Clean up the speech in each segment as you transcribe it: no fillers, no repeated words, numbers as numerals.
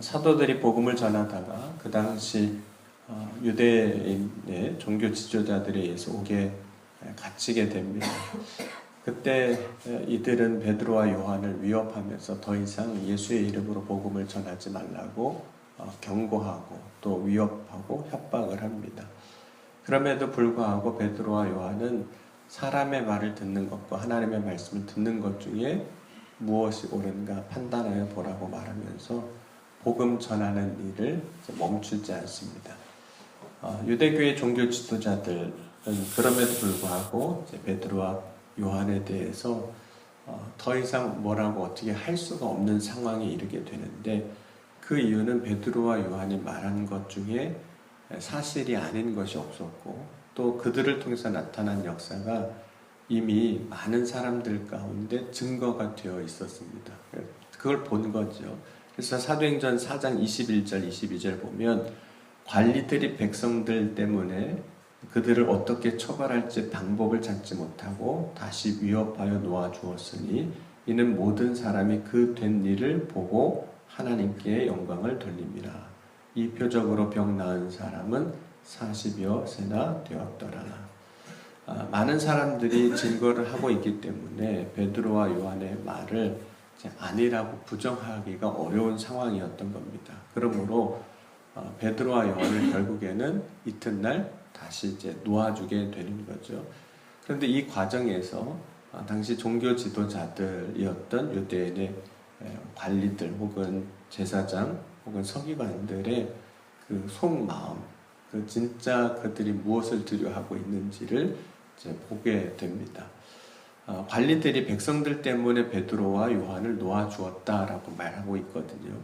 사도들이 복음을 전하다가 그 당시 유대인의 종교 지도자들에 의해서 옥에 갇히게 됩니다. 그때 이들은 베드로와 요한을 위협하면서 더 이상 예수의 이름으로 복음을 전하지 말라고 경고하고 또 위협하고 협박을 합니다. 그럼에도 불구하고 베드로와 요한은 사람의 말을 듣는 것과 하나님의 말씀을 듣는 것 중에 무엇이 옳은가 판단하여 보라고 말하면서 복음 전하는 일을 멈추지 않습니다. 유대교의 종교 지도자들은 그럼에도 불구하고 베드로와 요한에 대해서 더 이상 뭐라고 어떻게 할 수가 없는 상황에 이르게 되는데, 그 이유는 베드로와 요한이 말한 것 중에 사실이 아닌 것이 없었고 또 그들을 통해서 나타난 역사가 이미 많은 사람들 가운데 증거가 되어 있었습니다. 그걸 본 거죠. 그래서 사도행전 4장 21절 22절 보면 관리들이 백성들 때문에 그들을 어떻게 처벌할지 방법을 찾지 못하고 다시 위협하여 놓아주었으니 이는 모든 사람이 그 된 일을 보고 하나님께 영광을 돌립니다. 이 표적으로 병 나은 사람은 40여 세나 되었더라. 많은 사람들이 증거를 하고 있기 때문에 베드로와 요한의 말을 아니라고 부정하기가 어려운 상황이었던 겁니다. 그러므로 베드로와 요한을 결국에는 이튿날 다시 놓아주게 되는 거죠. 그런데 이 과정에서 당시 종교 지도자들이었던 유대인의 관리들 혹은 제사장 혹은 서기관들의 그 속마음, 그 진짜 그들이 무엇을 두려워하고 있는지를 보게 됩니다. 관리들이 백성들 때문에 베드로와 요한을 놓아주었다라고 말하고 있거든요.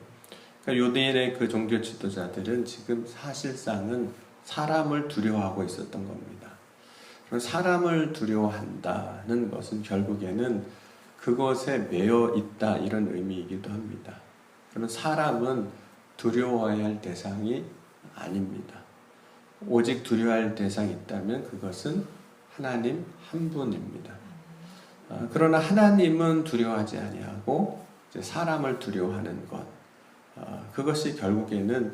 그러니까 유대인의 그 종교 지도자들은 지금 사실상은 사람을 두려워하고 있었던 겁니다. 그럼 사람을 두려워한다는 것은 결국에는 그것에 매여 있다, 이런 의미이기도 합니다. 그럼 사람은 두려워해야 할 대상이 아닙니다. 오직 두려워할 대상이 있다면 그것은 하나님 한 분입니다. 그러나 하나님은 두려워하지 아니하고 사람을 두려워하는 것, 그것이 결국에는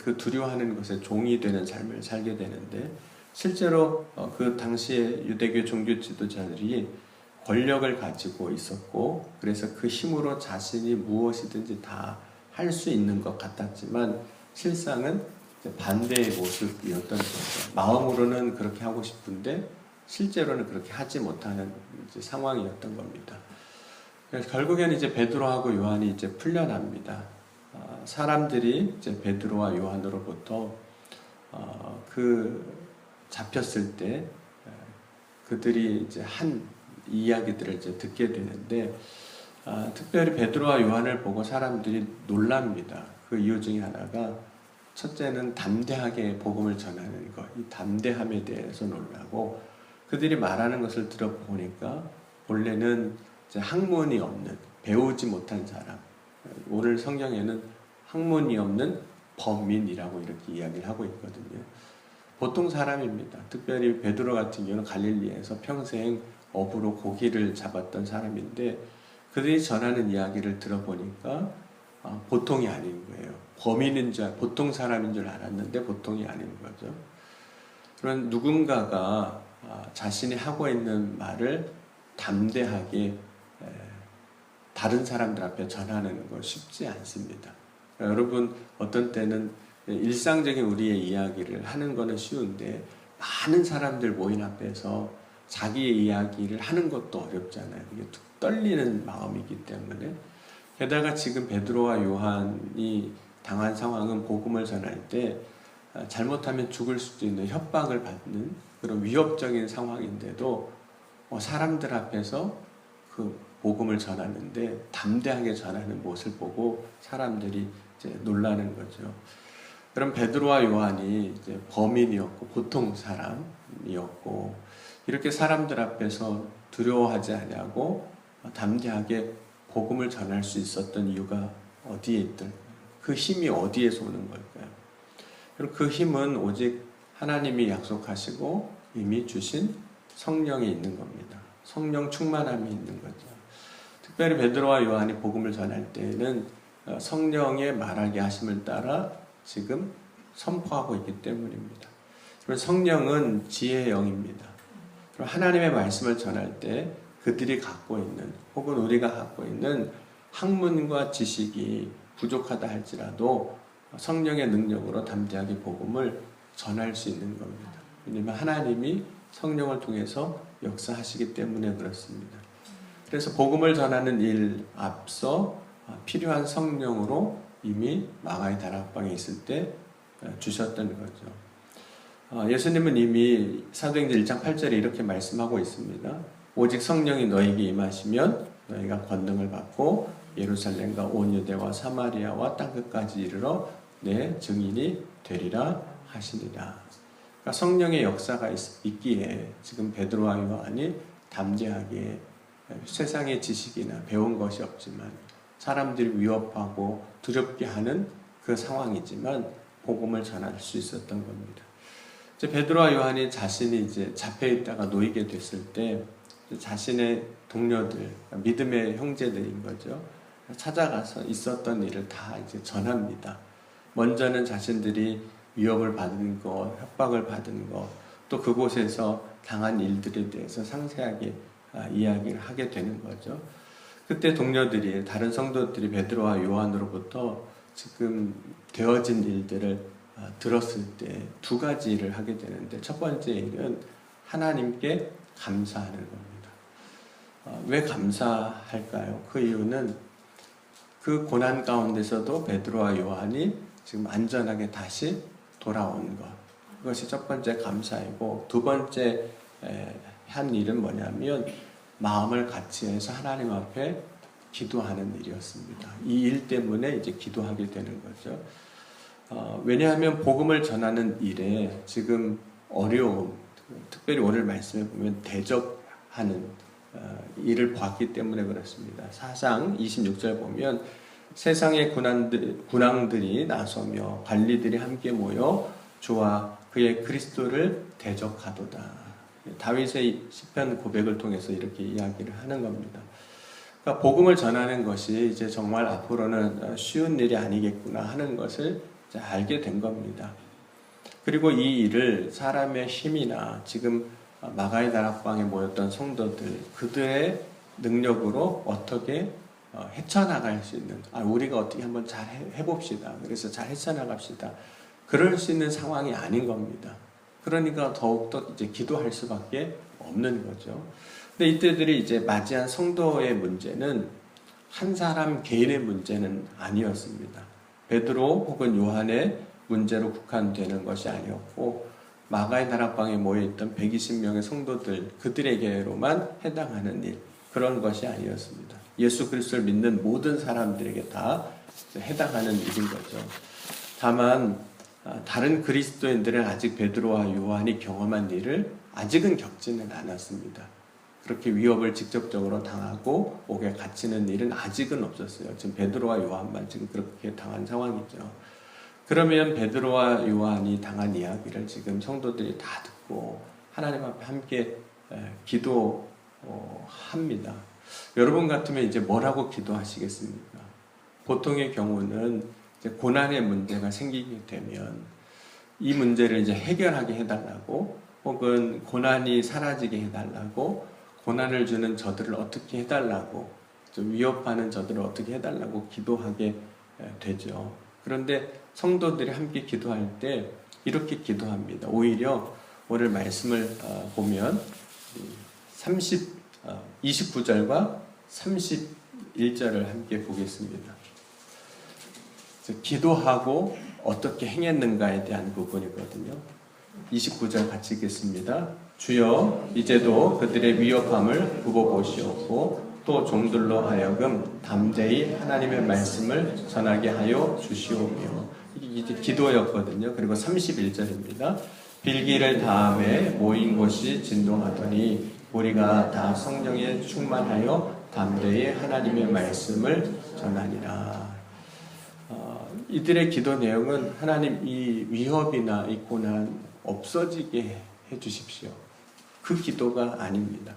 그 두려워하는 것에 종이 되는 삶을 살게 되는데, 실제로 그 당시에 유대교 종교 지도자들이 권력을 가지고 있었고 그래서 그 힘으로 자신이 무엇이든지 다 할 수 있는 것 같았지만 실상은 반대의 모습이었던 거죠. 마음으로는 그렇게 하고 싶은데 실제로는 그렇게 하지 못하는 상황이었던 겁니다. 그래서 결국에는 베드로하고 요한이 풀려납니다. 사람들이 베드로와 요한으로부터 그 잡혔을 때 그들이 한 이야기들을 듣게 되는데, 특별히 베드로와 요한을 보고 사람들이 놀랍니다. 그 이유 중에 하나가, 첫째는 담대하게 복음을 전하는 것, 이 담대함에 대해서 놀라고, 그들이 말하는 것을 들어보니까 본래는 학문이 없는, 배우지 못한 사람, 오늘 성경에는 학문이 없는 범인이라고 이렇게 이야기를 하고 있거든요. 보통 사람입니다. 특별히 베드로 같은 경우는 갈릴리에서 평생 어부로 고기를 잡았던 사람인데, 그들이 전하는 이야기를 들어보니까 보통이 아닌 거예요. 범인인 줄, 보통 사람인 줄 알았는데 보통이 아닌 거죠. 그런 누군가가 자신이 하고 있는 말을 담대하게 다른 사람들 앞에 전하는 건 쉽지 않습니다. 여러분, 어떤 때는 일상적인 우리의 이야기를 하는 거는 쉬운데 많은 사람들 모인 앞에서 자기의 이야기를 하는 것도 어렵잖아요. 이게 떨리는 마음이기 때문에. 게다가 지금 베드로와 요한이 당한 상황은 복음을 전할 때 잘못하면 죽을 수도 있는 협박을 받는 그런 위협적인 상황인데도 사람들 앞에서 그 복음을 전하는데 담대하게 전하는 모습을 보고 사람들이 놀라는 거죠. 그럼 베드로와 요한이 범인이었고 보통 사람이었고, 이렇게 사람들 앞에서 두려워하지 않냐고 담대하게 복음을 전할 수 있었던 이유가 어디에 있든, 그 힘이 어디에서 오는 걸까요? 그리고 그 힘은 오직 하나님이 약속하시고 이미 주신 성령에 있는 겁니다. 성령 충만함이 있는 거죠. 특별히 베드로와 요한이 복음을 전할 때에는 성령의 말하게 하심을 따라 지금 선포하고 있기 때문입니다. 그리고 성령은 지혜의 영입니다. 그리고 하나님의 말씀을 전할 때 그들이 갖고 있는 혹은 우리가 갖고 있는 학문과 지식이 부족하다 할지라도 성령의 능력으로 담대하게 복음을 전할 수 있는 겁니다. 왜냐하면 하나님이 성령을 통해서 역사하시기 때문에 그렇습니다. 그래서 복음을 전하는 일 앞서 필요한 성령으로 이미 마가의 다락방에 있을 때 주셨던 거죠. 예수님은 이미 사도행전 1장 8절에 이렇게 말씀하고 있습니다. 오직 성령이 너에게 임하시면 너희가 권능을 받고 예루살렘과 온 유대와 사마리아와 땅끝까지 이르러 내 증인이 되리라 하시니라. 그러니까 성령의 역사가 있기에 지금 베드로와 요한이 담대하게 세상의 지식이나 배운 것이 없지만 사람들이 위협하고 두렵게 하는 그 상황이지만 복음을 전할 수 있었던 겁니다. 이제 베드로와 요한이 자신이 이제 잡혀 있다가 놓이게 됐을 때 자신의 동료들, 믿음의 형제들인 거죠. 찾아가서 있었던 일을 다 이제 전합니다. 먼저는 자신들이 위협을 받은 것, 협박을 받은 것, 또 그곳에서 당한 일들에 대해서 상세하게 이야기를 하게 되는 거죠. 그때 동료들이, 다른 성도들이 베드로와 요한으로부터 지금 되어진 일들을 들었을 때 두 가지 일을 하게 되는데, 첫 번째 일은 하나님께 감사하는 겁니다. 왜 감사할까요? 그 이유는 그 고난 가운데서도 베드로와 요한이 지금 안전하게 다시 돌아온 것, 그것이 첫 번째 감사이고, 두 번째 한 일은 뭐냐면 마음을 같이해서 하나님 앞에 기도하는 일이었습니다. 이 일 때문에 이제 기도하게 되는 거죠. 왜냐하면 복음을 전하는 일에 지금 어려움, 특별히 오늘 말씀에 보면 대적하는 일을 봤기 때문에 그렇습니다. 4장 26절 보면 세상의 군왕들이 나서며 관리들이 함께 모여 주와 그의 그리스도를 대적하도다. 다윗의 시편 고백을 통해서 이렇게 이야기를 하는 겁니다. 그러니까 복음을 전하는 것이 이제 정말 앞으로는 쉬운 일이 아니겠구나 하는 것을 이제 알게 된 겁니다. 그리고 이 일을 사람의 힘이나 지금 마가의 다락방에 모였던 성도들, 그들의 능력으로 어떻게 헤쳐나갈 수 있는, 우리가 어떻게 한번 잘 해봅시다. 그래서 잘 헤쳐나갑시다. 그럴 수 있는 상황이 아닌 겁니다. 그러니까 더욱더 이제 기도할 수밖에 없는 거죠. 근데 이때들이 이제 맞이한 성도의 문제는 한 사람 개인의 문제는 아니었습니다. 베드로 혹은 요한의 문제로 국한되는 것이 아니었고, 마가의 다락방에 모여있던 120명의 성도들, 그들에게로만 해당하는 일, 그런 것이 아니었습니다. 예수 그리스도를 믿는 모든 사람들에게 다 해당하는 일인 거죠. 다만 다른 그리스도인들은 아직 베드로와 요한이 경험한 일을 아직은 겪지는 않았습니다. 그렇게 위협을 직접적으로 당하고 옥에 갇히는 일은 아직은 없었어요. 지금 베드로와 요한만 지금 그렇게 당한 상황이죠. 그러면 베드로와 요한이 당한 이야기를 지금 성도들이 다 듣고 하나님 앞에 함께 기도합니다. 여러분 같으면 이제 뭐라고 기도하시겠습니까? 보통의 경우는 이제 고난의 문제가 생기게 되면 이 문제를 이제 해결하게 해달라고, 혹은 고난이 사라지게 해달라고, 고난을 주는 저들을 어떻게 해달라고, 좀 위협하는 저들을 어떻게 해달라고 기도하게 되죠. 그런데 성도들이 함께 기도할 때 이렇게 기도합니다. 오히려 오늘 말씀을 보면 29절과 31절을 함께 보겠습니다. 기도하고 어떻게 행했는가에 대한 부분이거든요. 29절 같이 읽겠습니다. 주여 이제도 그들의 위협함을 굽어보시옵고 또 종들로 하여금 담대히 하나님의 말씀을 전하게 하여 주시오며, 이게 기도였거든요. 그리고 31절입니다. 빌기를 다음에 모인 곳이 진동하더니 우리가 다 성령에 충만하여 담대히 하나님의 말씀을 전하니라. 이들의 기도 내용은 하나님 이 위협이나 이 고난 없어지게 해주십시오. 그 기도가 아닙니다.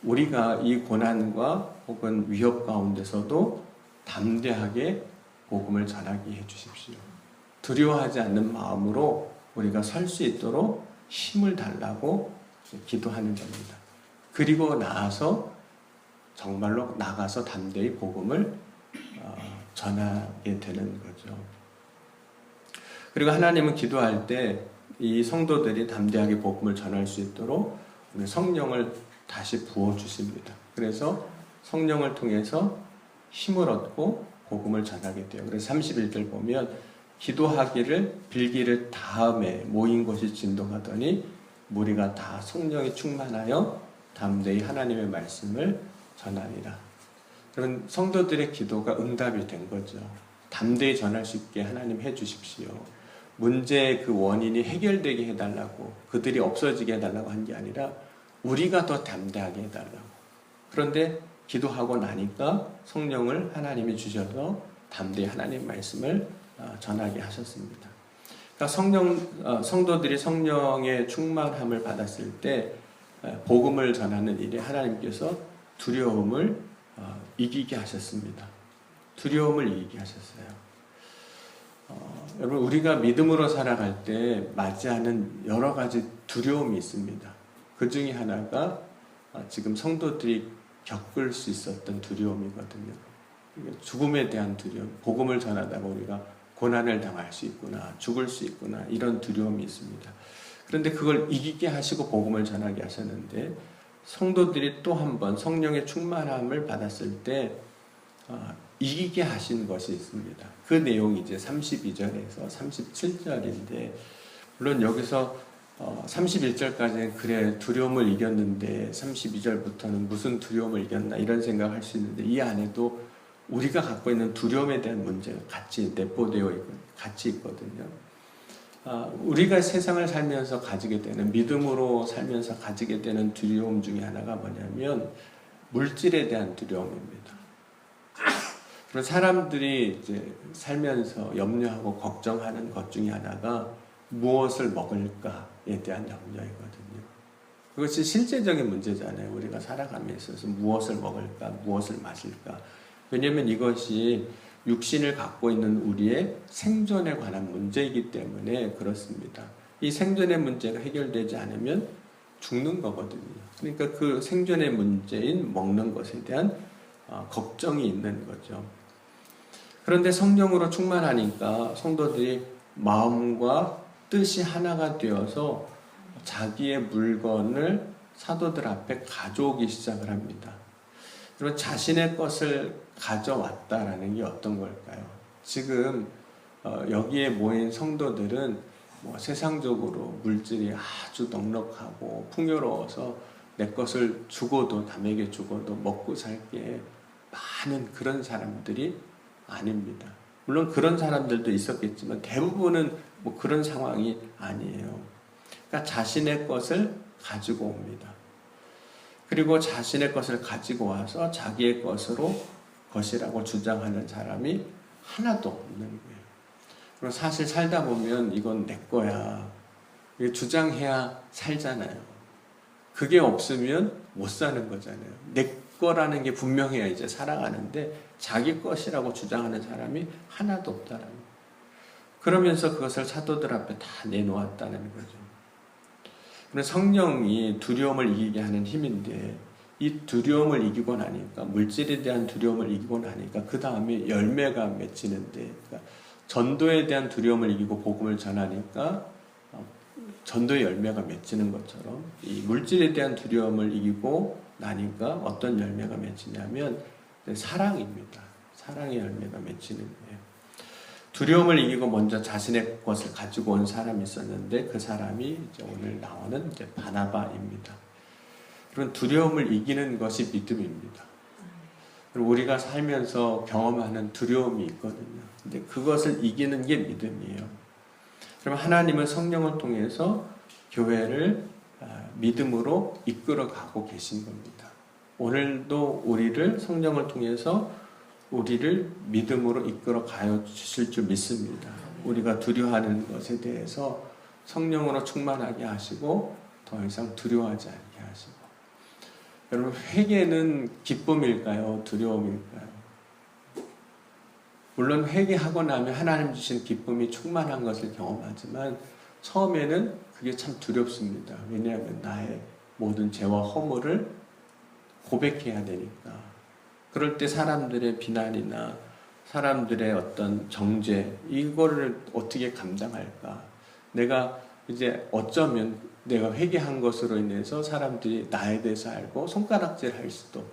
우리가 이 고난과 혹은 위협 가운데서도 담대하게 복음을 전하게 해주십시오. 두려워하지 않는 마음으로 우리가 설 수 있도록 힘을 달라고 기도하는 겁니다. 그리고 나서 정말로 나가서 담대히 복음을 전하게 되는 거죠. 그리고 하나님은 기도할 때 이 성도들이 담대하게 복음을 전할 수 있도록 성령을 다시 부어주십니다. 그래서 성령을 통해서 힘을 얻고 복음을 전하게 돼요. 그래서 31절 보면 기도하기를 빌기를 다음에 모인 것이 진동하더니 무리가 다 성령이 충만하여 담대히 하나님의 말씀을 전하니라. 그런 성도들의 기도가 응답이 된 거죠. 담대히 전할 수 있게 하나님 해주십시오. 문제의 그 원인이 해결되게 해달라고, 그들이 없어지게 해달라고 한 게 아니라 우리가 더 담대하게 해달라고. 그런데 기도하고 나니까 성령을 하나님이 주셔서 담대히 하나님 말씀을 전하게 하셨습니다. 그러니까 성도들이 성령의 충만함을 받았을 때 복음을 전하는 일에 하나님께서 두려움을 이기게 하셨습니다. 두려움을 이기게 하셨어요. 여러분, 우리가 믿음으로 살아갈 때 맞이하는 여러 가지 두려움이 있습니다. 그 중에 하나가 지금 성도들이 겪을 수 있었던 두려움이거든요. 죽음에 대한 두려움, 복음을 전하다가 우리가 고난을 당할 수 있구나, 죽을 수 있구나, 이런 두려움이 있습니다. 그런데 그걸 이기게 하시고 복음을 전하게 하셨는데, 성도들이 또 한 번 성령의 충만함을 받았을 때 이기게 하신 것이 있습니다. 그 내용이 이제 32절에서 37절인데, 물론 여기서 31절까지는 그래 두려움을 이겼는데 32절부터는 무슨 두려움을 이겼나 이런 생각을 할 수 있는데, 이 안에도 우리가 갖고 있는 두려움에 대한 문제가 같이 내포되어 있고 같이 있거든요. 우리가 세상을 살면서 가지게 되는, 믿음으로 살면서 가지게 되는 두려움 중에 하나가 뭐냐면 물질에 대한 두려움입니다. 그런 사람들이 이제 살면서 염려하고 걱정하는 것 중에 하나가 무엇을 먹을까에 대한 염려이거든요. 그것이 실제적인 문제잖아요. 우리가 살아감에 있어서 무엇을 먹을까, 무엇을 마실까. 왜냐하면 이것이 육신을 갖고 있는 우리의 생존에 관한 문제이기 때문에 그렇습니다. 이 생존의 문제가 해결되지 않으면 죽는 거거든요. 그러니까 그 생존의 문제인 먹는 것에 대한 걱정이 있는 거죠. 그런데 성령으로 충만하니까 성도들이 마음과 뜻이 하나가 되어서 자기의 물건을 사도들 앞에 가져오기 시작을 합니다. 그리고 자신의 것을 가져왔다라는 게 어떤 걸까요? 지금 여기에 모인 성도들은 세상적으로 물질이 아주 넉넉하고 풍요로워서 내 것을 주고도, 남에게 주고도 먹고 살게 많은 그런 사람들이 아닙니다. 물론 그런 사람들도 있었겠지만 대부분은 그런 상황이 아니에요. 그러니까 자신의 것을 가지고 옵니다. 그리고 자신의 것을 가지고 와서 자기의 것이라고 주장하는 사람이 하나도 없는 거예요. 그리고 사실 살다 보면 이건 내 거야, 주장해야 살잖아요. 그게 없으면 못 사는 거잖아요. 내 거라는 게 분명해야 이제 살아가는데 자기 것이라고 주장하는 사람이 하나도 없다는 거예요. 그러면서 그것을 사도들 앞에 다 내놓았다는 거죠. 그래서 성령이 두려움을 이기게 하는 힘인데, 이 두려움을 이기고 나니까, 물질에 대한 두려움을 이기고 나니까 그 다음에 열매가 맺히는데, 그러니까 전도에 대한 두려움을 이기고 복음을 전하니까 전도의 열매가 맺히는 것처럼 이 물질에 대한 두려움을 이기고 나니까 어떤 열매가 맺히냐면 사랑입니다. 사랑의 열매가 맺히는 거예요. 두려움을 이기고 먼저 자신의 것을 가지고 온 사람이 있었는데 그 사람이 이제 오늘 나오는 이제 바나바입니다. 그런 두려움을 이기는 것이 믿음입니다. 그리고 우리가 살면서 경험하는 두려움이 있거든요. 근데 그것을 이기는 게 믿음이에요. 그러면 하나님은 성령을 통해서 교회를 믿음으로 이끌어가고 계신 겁니다. 오늘도 우리를 성령을 통해서 우리를 믿음으로 이끌어 가여 주실 줄 믿습니다. 우리가 두려워하는 것에 대해서 성령으로 충만하게 하시고 더 이상 두려워하지 않게 하시고. 여러분, 회개는 기쁨일까요? 두려움일까요? 물론 회개하고 나면 하나님 주신 기쁨이 충만한 것을 경험하지만 처음에는 그게 참 두렵습니다. 왜냐하면 나의 모든 죄와 허물을 고백해야 되니까. 그럴 때 사람들의 비난이나 사람들의 어떤 정죄, 이거를 어떻게 감당할까? 내가 이제 어쩌면 내가 회개한 것으로 인해서 사람들이 나에 대해서 알고 손가락질 할 수도,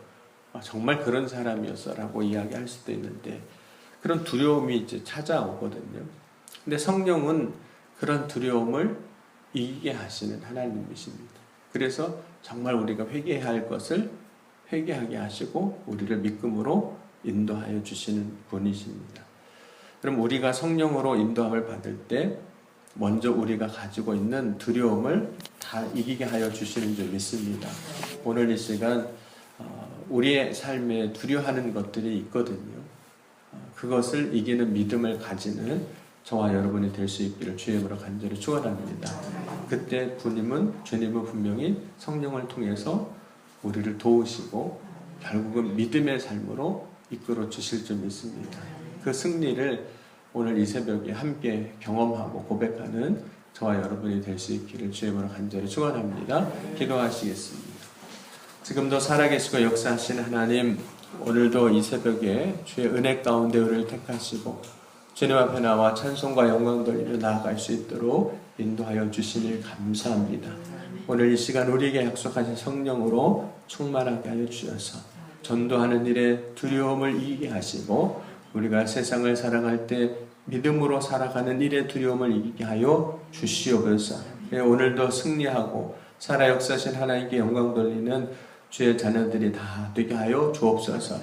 정말 그런 사람이었어 라고 이야기할 수도 있는데, 그런 두려움이 이제 찾아오거든요. 근데 성령은 그런 두려움을 이기게 하시는 하나님이십니다. 그래서 정말 우리가 회개해야 할 것을 회개하게 하시고 우리를 믿음으로 인도하여 주시는 분이십니다. 그럼 우리가 성령으로 인도함을 받을 때 먼저 우리가 가지고 있는 두려움을 다 이기게 하여 주시는 줄 믿습니다. 오늘 이 시간 우리의 삶에 두려워하는 것들이 있거든요. 그것을 이기는 믿음을 가지는 저와 여러분이 될 수 있기를 주의 이름으로 간절히 축원합니다. 그때 주님은 분명히 성령을 통해서 우리를 도우시고 결국은 믿음의 삶으로 이끌어 주실 줄 믿습니다. 그 승리를 오늘 이 새벽에 함께 경험하고 고백하는 저와 여러분이 될 수 있기를 주의 이름으로 간절히 축원합니다. 기도하시겠습니다. 지금도 살아계시고 역사하시는 하나님, 오늘도 이 새벽에 주의 은혜 가운데 우리를 택하시고 주님 앞에 나와 찬송과 영광 돌리며 나아갈 수 있도록 인도하여 주시니 감사합니다. 오늘 이 시간 우리에게 약속하신 성령으로 충만하게 하여 주셔서 전도하는 일에 두려움을 이기게 하시고 우리가 세상을 살아갈 때 믿음으로 살아가는 일에 두려움을 이기게 하여 주시옵소서. 오늘도 승리하고 살아 역사하신 하나님께 영광 돌리는 주의 자녀들이 다 되게 하여 주옵소서.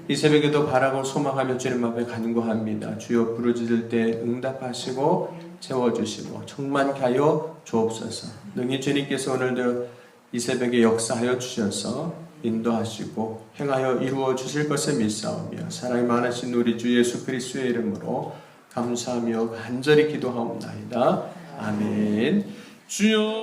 이 새벽에도 바라고 소망하며 주님 앞에 간구합니다. 주여 부르짖을 때 응답하시고 채워주시고 충만케 하여 주옵소서. 능히 주님께서 오늘도 이 새벽에 역사하여 주셔서 인도하시고 행하여 이루어 주실 것을 믿사오며 사랑이 많으신 우리 주 예수 그리스도의 이름으로 감사하며 간절히 기도하옵나이다. 아멘. 주여